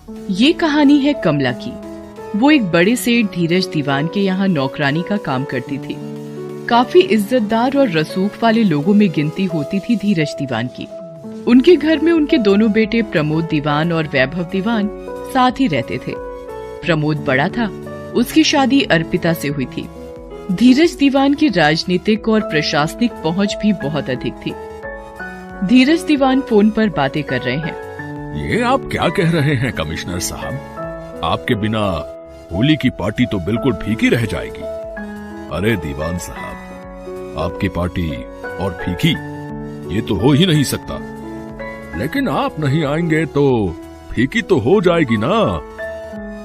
ये कहानी है कमला की। वो एक बड़े सेठ धीरज दीवान के यहाँ नौकरानी का काम करती थी। काफी इज्जतदार और रसूख वाले लोगों में गिनती होती थी धीरज दीवान की। उनके घर में उनके दोनों बेटे प्रमोद दीवान और वैभव दीवान साथ ही रहते थे। प्रमोद बड़ा था, उसकी शादी अर्पिता से हुई थी। धीरज दीवान की राजनीतिक और प्रशासनिक पहुंच भी बहुत अधिक थी। धीरज दीवान फोन पर बातें कर रहे हैं। ये आप क्या कह रहे हैं कमिश्नर साहब? आपके बिना होली की पार्टी तो बिल्कुल फीकी रह जाएगी। अरे दीवान साहब, आपकी पार्टी और फीकी ये तो हो ही नहीं सकता। लेकिन आप नहीं आएंगे तो फीकी तो हो जाएगी ना।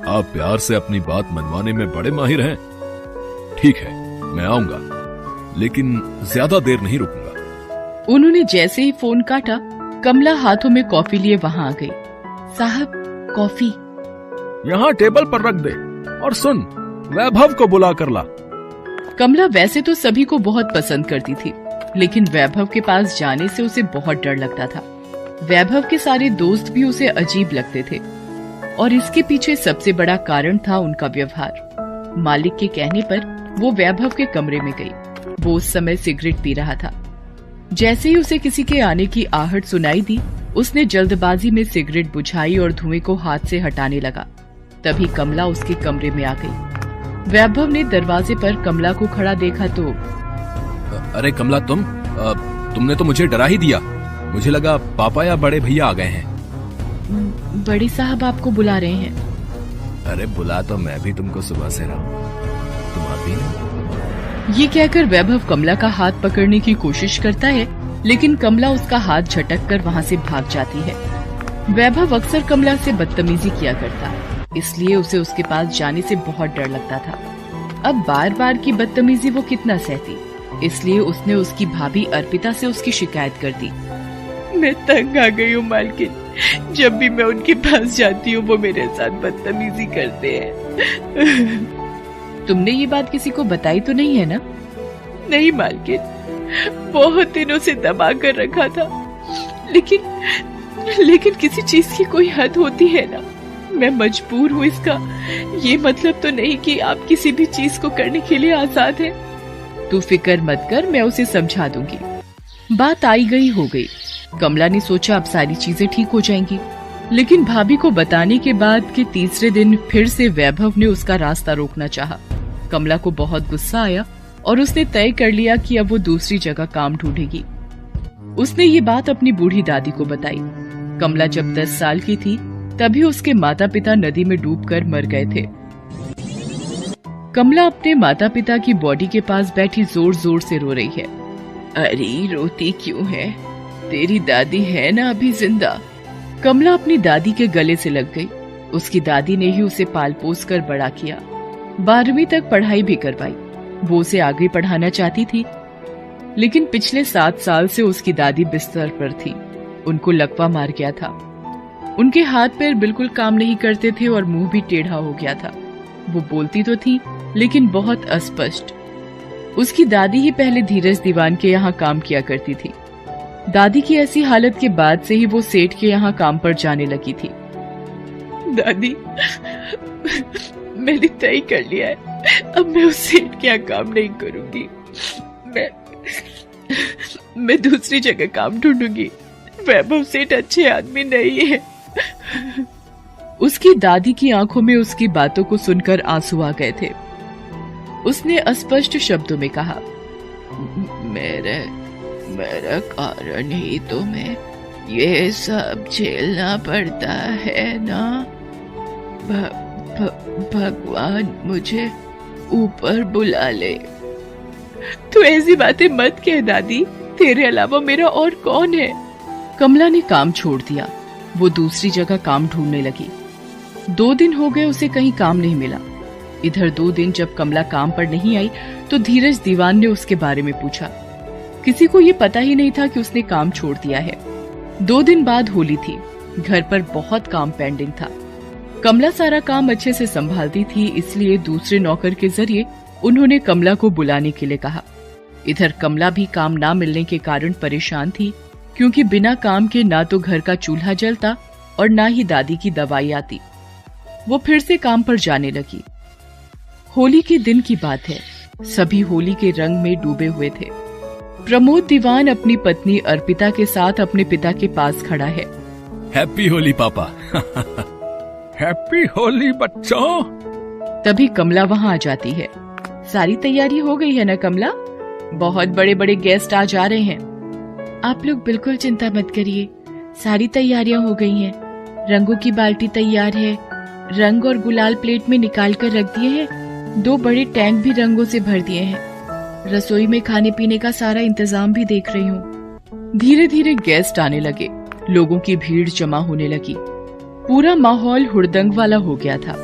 आप प्यार से अपनी बात मनवाने में बड़े माहिर हैं। ठीक है, मैं आऊंगा, लेकिन ज्यादा देर नहीं रुकूंगा। उन्होंने जैसे ही फोन काटा, कमला हाथों में कॉफी लिए वहां आ गई। साहब, कॉफी यहाँ टेबल पर रख दे, और सुन, वैभव को बुला कर ला। कमला वैसे तो सभी को बहुत पसंद करती थी, लेकिन वैभव के पास जाने से उसे बहुत डर लगता था। वैभव के सारे दोस्त भी उसे अजीब लगते थे, और इसके पीछे सबसे बड़ा कारण था उनका व्यवहार। मालिक के कहने पर वो वैभव के कमरे में गई। वो उस समय सिगरेट पी रहा था। जैसे ही उसे किसी के आने की आहट सुनाई दी, उसने जल्दबाजी में सिगरेट बुझाई और धुएं को हाथ से हटाने लगा। तभी कमला उसके कमरे में आ गई। वैभव ने दरवाजे पर कमला को खड़ा देखा तो, अरे कमला, तुमने तो मुझे डरा ही दिया। मुझे लगा पापा या बड़े भैया आ गए हैं। बड़े साहब आपको बुला रहे हैं। अरे बुला तो मैं भी तुमको सुबह से रहा हूं, तुम आती नहीं। ये कहकर वैभव कमला का हाथ पकड़ने की कोशिश करता है, लेकिन कमला उसका हाथ झटक कर वहाँ से भाग जाती है। वैभव अक्सर कमला से बदतमीजी किया करता, इसलिए उसे उसके पास जाने से बहुत डर लगता था। अब बार बार की बदतमीजी वो कितना सहती, इसलिए उसने उसकी भाभी अर्पिता से उसकी शिकायत कर दी। मैं तंग आ गई हूँ मालकिन, जब भी मैं उनके पास जाती हूँ वो मेरे साथ बदतमीजी करते हैं। तुमने ये बात किसी को बताई तो नहीं है ना? नहीं मालकिन, बहुत दिनों से दबा कर रखा था, लेकिन किसी चीज की कोई हद होती है ना। मैं मजबूर हूँ, इसका ये मतलब तो नहीं कि आप किसी भी चीज को करने के लिए आजाद हैं। तू फिक्र मत कर, मैं उसे समझा दूंगी। बात आई गई हो गई। कमला ने सोचा अब सारी चीजें ठीक हो जाएंगी, लेकिन भाभी को बताने के बाद के तीसरे दिन फिर से वैभव ने उसका रास्ता रोकना चाहा। कमला को बहुत गुस्सा आया और उसने तय कर लिया कि अब वो दूसरी जगह काम ढूंढेगी। उसने ये बात अपनी बूढ़ी दादी को बताई। कमला जब 10 साल की थी, तभी उसके माता पिता नदी में डूबकर मर गए थे। कमला अपने माता पिता की बॉडी के पास बैठी जोर जोर से रो रही है। अरे रोती क्यों है? तेरी दादी है ना अभी जिंदा? कमला अपनी दादी के गले से लग गई। उसकी दादी ने ही उसे पाल पोस कर बड़ा किया। 12वीं तक पढ़ाई भी करवाई। वो उसे आगे पढ़ाना चाहती थी, लेकिन पिछले 7 साल से उसकी दादी बिस्तर पर थी। उनको लकवा मार गया था। उनके हाथ पैर बिल्कुल काम नहीं करते थे और मुंह भी टेढ़ा हो गया था। वो बोलती तो थी, लेकिन बहुत अस्पष्ट। उसकी दादी ही पहले धीरज दीवान के यहाँ काम किया करती थी। दादी की ऐसी हालत के बाद से ही वो सेठ के यहाँ काम पर जाने लगी थी। दादी, मैंने तय कर लिया है, अब मैं उस सेठ के यहाँ काम नहीं करूंगी। मैं दूसरी जगह काम ढूंढूंगी। वैभव सेठ अच्छे आदमी नहीं है। उसकी दादी की आंखों में उसकी बातों को सुनकर आंसू आ गए थे। उसने अस्पष्ट शब्दों में कहा, मेरा कारण ही तुम्हें ये सब झेलना पड़ता है ना। भगवान मुझे ऊपर बुला ले। तू ऐसी बातें मत कह दादी, तेरे अलावा मेरा और कौन है? कमला ने काम छोड़ दिया। वो दूसरी जगह काम ढूंढने लगी। 2 दिन हो गए, उसे कहीं काम नहीं मिला। इधर 2 दिन जब कमला काम पर नहीं आई तो धीरज दीवान ने उसके बारे में पूछा। किसी को ये पता ही नहीं था कि उसने काम छोड़ दिया है। 2 दिन बाद होली थी। घर पर बहुत काम पेंडिंग था। कमला सारा काम अच्छे से संभालती थी, इसलिए दूसरे नौकर के जरिए उन्होंने कमला को बुलाने के लिए कहा। इधर कमला भी काम ना मिलने के कारण परेशान थी, क्योंकि बिना काम के ना तो घर का चूल्हा जलता और ना ही दादी की दवाई आती। वो फिर से काम पर जाने लगी। होली के दिन की बात है। सभी होली के रंग में डूबे हुए थे। प्रमोद दीवान अपनी पत्नी अर्पिता के साथ अपने पिता के पास खड़ा है। हैप्पी होली पापा। हैप्पी होली बच्चों। तभी कमला वहाँ आ जाती है। सारी तैयारी हो गई है ना कमला? बहुत बड़े बड़े गेस्ट आज आ रहे हैं। आप लोग बिल्कुल चिंता मत करिए, सारी तैयारियां हो गई हैं। रंगों की बाल्टी तैयार है, रंग और गुलाल प्लेट में निकाल कर रख दिए हैं। 2 बड़े टैंक भी रंगों से भर दिए हैं। रसोई में खाने पीने का सारा इंतजाम भी देख रही हूँ। धीरे धीरे गेस्ट आने लगे, लोगों की भीड़ जमा होने लगी। पूरा माहौल हुड़दंग वाला हो गया था।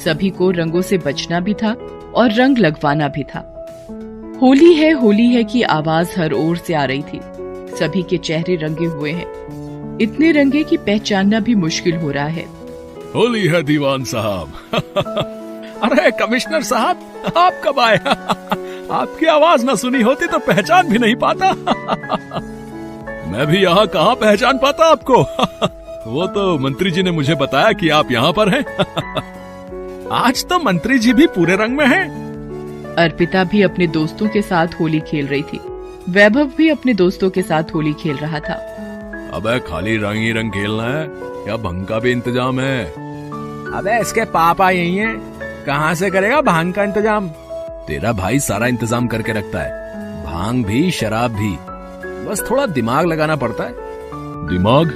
सभी को रंगों से बचना भी था और रंग लगवाना भी था। होली है की आवाज हर ओर से आ रही थी। सभी के चेहरे रंगे हुए हैं, इतने रंगे कि पहचानना भी मुश्किल हो रहा है। होली है दीवान साहब। अरे कमिश्नर साहब, आप कब आए? आपकी आवाज न सुनी होती तो पहचान भी नहीं पाता। मैं भी यहाँ कहाँ पहचान पाता आपको। वो तो मंत्री जी ने मुझे बताया कि आप यहाँ पर हैं। आज तो मंत्री जी भी पूरे रंग में हैं। अर्पिता भी अपने दोस्तों के साथ होली खेल रही थी। वैभव भी अपने दोस्तों के साथ होली खेल रहा था। अबे खाली रंग ही रंग खेलना है या भंग का भी इंतजाम है? अबे इसके पापा यही हैं, कहाँ से करेगा भांग का इंतजाम? तेरा भाई सारा इंतजाम करके रखता है, भांग भी शराब भी, बस थोड़ा दिमाग लगाना पड़ता है। दिमाग?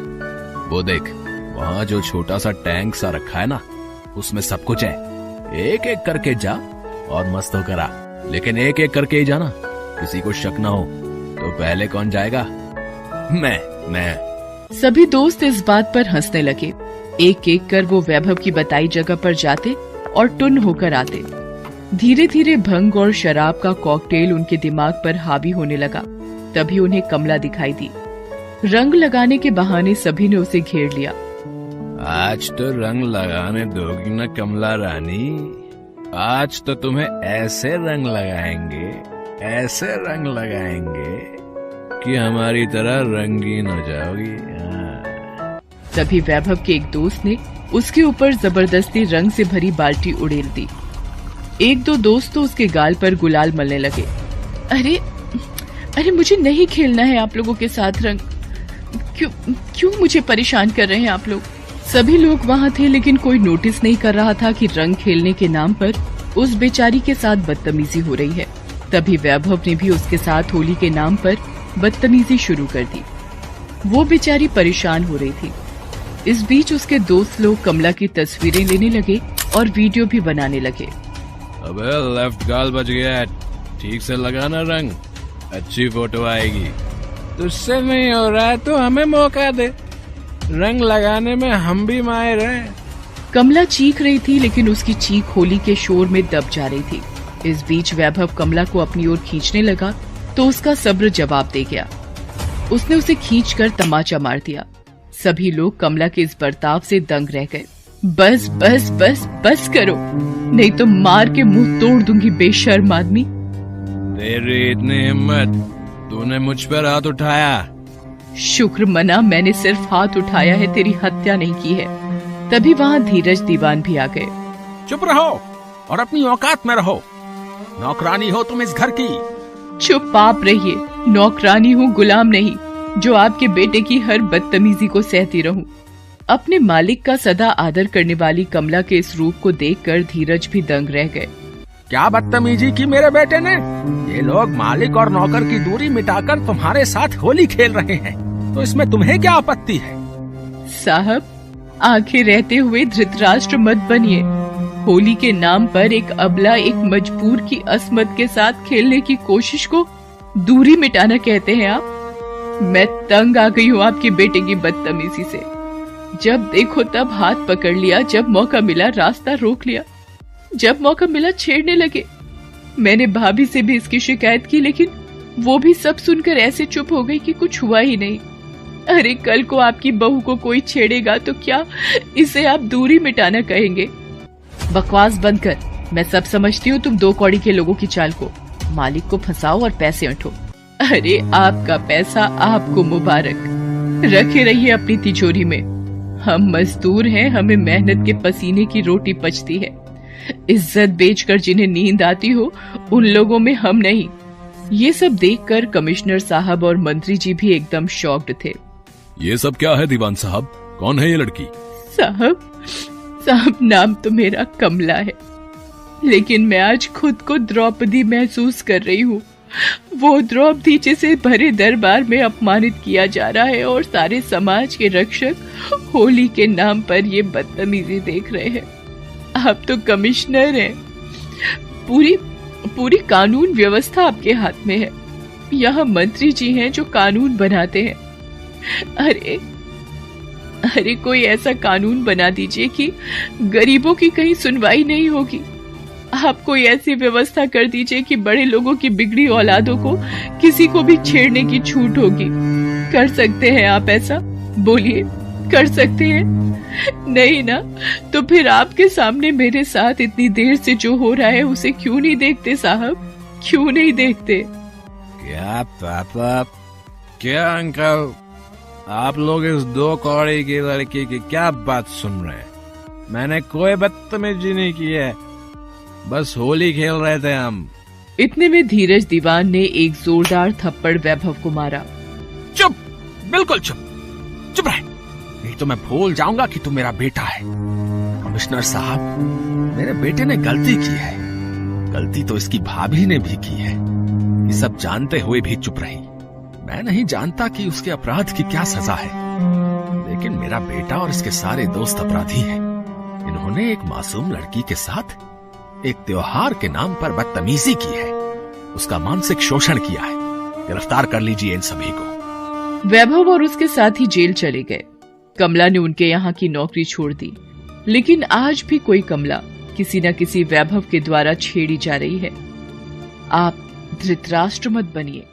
वो देख वहाँ जो छोटा सा टैंक सा रखा है ना, उसमें सब कुछ है। एक एक करके जा और मस्त होकर आ, लेकिन एक एक करके ही जाना, किसी को शक ना हो। तो पहले कौन जाएगा? मैं। सभी दोस्त इस बात पर हंसने लगे। एक एक कर वो वैभव की बताई जगह पर जाते और टुन होकर आते। धीरे धीरे भंग और शराब का कॉकटेल उनके दिमाग पर हावी होने लगा। तभी उन्हें कमला दिखाई दी। रंग लगाने के बहाने सभी ने उसे घेर लिया। आज तो रंग लगाने दोगी ना कमला रानी? आज तो तुम्हें ऐसे रंग लगाएंगे, ऐसे रंग लगाएंगे कि हमारी तरह रंगीन हो जाओगी। तभी वैभव के एक दोस्त ने उसके ऊपर जबरदस्ती रंग से भरी बाल्टी उड़ेल दी। 1-2 दोस्त तो उसके गाल पर गुलाल मलने लगे। अरे मुझे नहीं खेलना है आप लोगों के साथ रंग। क्यों मुझे परेशान कर रहे हैं आप लोग? सभी लोग वहाँ थे, लेकिन कोई नोटिस नहीं कर रहा था कि रंग खेलने के नाम पर उस बेचारी के साथ बदतमीजी हो रही है। तभी वैभव ने भी उसके साथ होली के नाम पर बदतमीजी शुरू कर दी। वो बेचारी परेशान हो रही थी। इस बीच उसके दोस्त लोग कमला की तस्वीरें लेने लगे और वीडियो भी बनाने लगे। अबे लेफ्ट गाल बच गया है, ठीक से लगाना रंग, अच्छी फोटो आएगी। तुझसे नहीं हो रहा है तो हमें मौका दे, रंग लगाने में हम भी माहिर हैं। कमला चीख रही थी, लेकिन उसकी चीख होली के शोर में दब जा रही थी। इस बीच वैभव कमला को अपनी ओर खींचने लगा तो उसका सब्र जवाब दे गया। उसने उसे खींचकर तमाचा मार दिया। सभी लोग कमला के इस बर्ताव से दंग रह गए। बस बस बस बस करो, नहीं तो मार के मुंह तोड़ दूंगी बेशर्म आदमी। तेरी इतनी हिम्मत, तूने मुझ पर हाथ उठाया। शुक्र मना मैंने सिर्फ हाथ उठाया है, तेरी हत्या नहीं की है। तभी वहाँ धीरज दीवान भी आ गए। चुप रहो और अपनी औकात में रहो, नौकरानी हो तुम इस घर की। चुप आप रहिए, नौकरानी हूँ, गुलाम नहीं, जो आपके बेटे की हर बदतमीजी को सहती रहूं। अपने मालिक का सदा आदर करने वाली कमला के इस रूप को देखकर धीरज भी दंग रह गए। क्या बदतमीजी की मेरे बेटे ने? ये लोग मालिक और नौकर की दूरी मिटाकर तुम्हारे साथ होली खेल रहे हैं, तो इसमें तुम्हें क्या आपत्ति है? साहब, आंखें रहते हुए धृतराष्ट्र मत बनिए। होली के नाम पर एक अबला, एक मजबूर की असमत के साथ खेलने की कोशिश को दूरी मिटाना कहते हैं आप? मैं तंग आ गई हूँ आपके बेटे की बदतमीजी से। जब देखो तब हाथ पकड़ लिया, जब मौका मिला रास्ता रोक लिया, जब मौका मिला छेड़ने लगे। मैंने भाभी से भी इसकी शिकायत की, लेकिन वो भी सब सुनकर ऐसे चुप हो गई कि कुछ हुआ ही नहीं। अरे कल को आपकी बहू को कोई छेड़ेगा तो क्या इसे आप दूरी मिटाना कहेंगे? बकवास बंद कर, मैं सब समझती हूँ। तुम 2 कौड़ी के लोगों की चाल को, मालिक को फंसाओ और पैसे ऐंठो। अरे आपका पैसा आपको मुबारक, रखे रहिए अपनी तिजोरी में। हम मजदूर हैं, हमें मेहनत के पसीने की रोटी पचती है। इज्जत बेचकर जिन्हें नींद आती हो उन लोगों में हम नहीं। ये सब देखकर कमिश्नर साहब और मंत्री जी भी एकदम शॉक्ड थे। ये सब क्या है दीवान साहब? कौन है ये लड़की? साहब नाम तो मेरा कमला है, लेकिन मैं आज खुद को द्रौपदी महसूस कर रही हूँ। वो द्रौपदी जिसे भरे दरबार में अपमानित किया जा रहा है और सारे समाज के रक्षक होली के नाम पर ये बदतमीजी देख रहे हैं। आप तो कमिश्नर हैं, पूरी कानून व्यवस्था आपके हाथ में है। यहाँ मंत्री जी हैं जो कानून बनाते हैं। अरे कोई ऐसा कानून बना दीजिए कि गरीबों की कहीं सुनवाई नहीं होगी। आप कोई ऐसी व्यवस्था कर दीजिए कि बड़े लोगों की बिगड़ी औलादों को किसी को भी छेड़ने की छूट होगी। कर सकते हैं आप ऐसा? बोलिए, कर सकते हैं? नहीं ना, तो फिर आपके सामने मेरे साथ इतनी देर से जो हो रहा है उसे क्यों नहीं देखते साहब? क्यों नहीं देखते? क्या पापा, क्या अंकल, आप लोग इस 2 कौड़ी की लड़की की क्या बात सुन रहे हैं? मैंने कोई बदतमीजी नहीं की है, बस होली खेल रहे थे हम। इतने में धीरज दीवान ने एक जोरदार थप्पड़ वैभव को मारा। चुप, बिल्कुल चुप रहे, नहीं तो मैं भूल जाऊंगा कि तू मेरा बेटा है। कमिश्नर साहब, मेरे बेटे ने गलती की है। गलती तो इसकी भाभी ने भी की है। ये सब जानते हुए भी चुप रही। मैं नहीं जानता कि उसके अपराध की क्या सजा है, लेकिन मेरा बेटा और इसके सारे दोस्त अपराधी हैं। इन्होंने एक मासूम लड़की के साथ एक त्योहार के नाम पर बदतमीजी की है, उसका मानसिक शोषण किया है। गिरफ्तार कर लीजिए इन सभी को। वैभव और उसके साथी जेल चले गए। कमला ने उनके यहाँ की नौकरी छोड़ दी, लेकिन आज भी कोई कमला किसी न किसी वैभव के द्वारा छेड़ी जा रही है। आप धृतराष्ट्र मत बनिए।